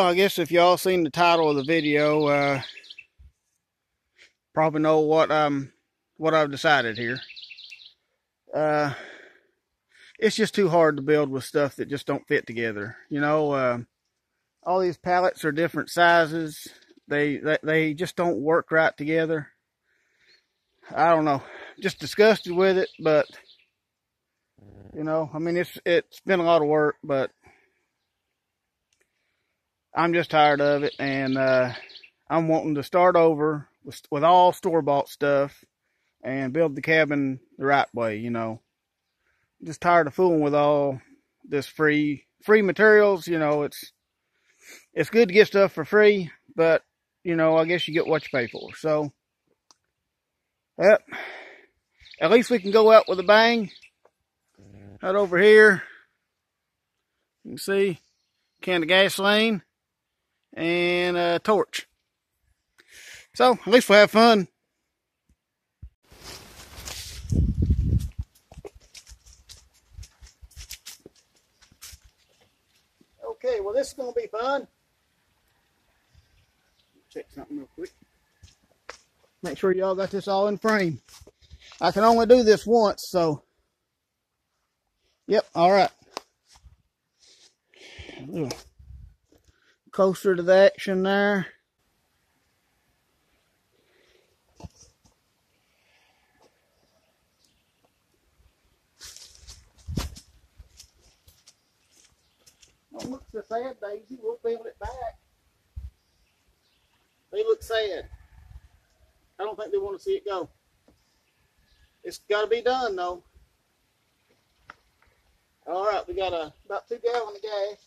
I guess if y'all seen the title of the video, probably know what I've decided here. It's just too hard to build with stuff that just don't fit together. You know, all these pallets are different sizes. They just don't work right together. I don't know. Just disgusted with it, but you know, I mean, it's been a lot of work, but I'm just tired of it, and I'm wanting to start over with all store-bought stuff and build the cabin the right way. You know, I'm just tired of fooling with all this free materials. You know, it's good to get stuff for free, but you know, I guess you get what you pay for. So, yep. At least we can go out with a bang. Right over here, you can see can of gasoline and a torch. So at least we'll have fun. Okay, well, this is going to be fun. Check something real quick. Make sure y'all got this all in frame. I can only do this once, so yep, all right. A little closer to the action there. Don't look so sad, Daisy. We'll build it back. They look sad. I don't think they want to see it go. It's got to be done, though. All right, we got about 2 gallons of gas.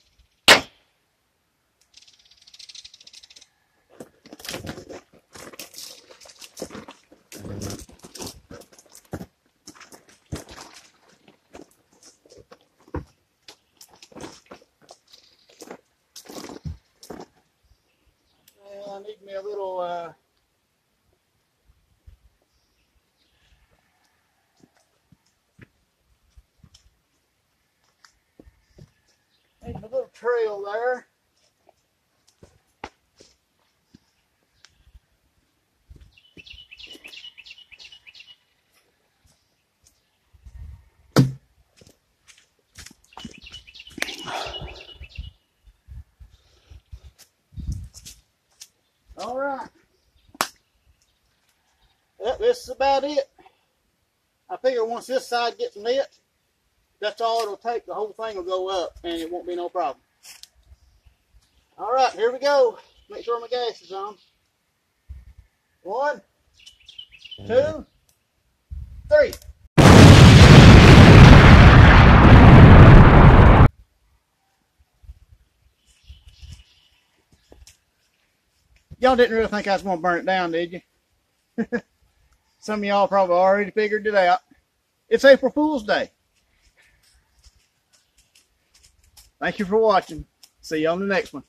I need me a little need a little trail there. All right. Well, this is about it. I figure once this side gets lit, that's all it'll take. The whole thing will go up, and it won't be no problem. All right, here we go. Make sure my gas is on. 1, 2, 3. Y'all didn't really think I was going to burn it down, did you? Some of y'all probably already figured it out. It's April Fool's Day. Thank you for watching. See you on the next one.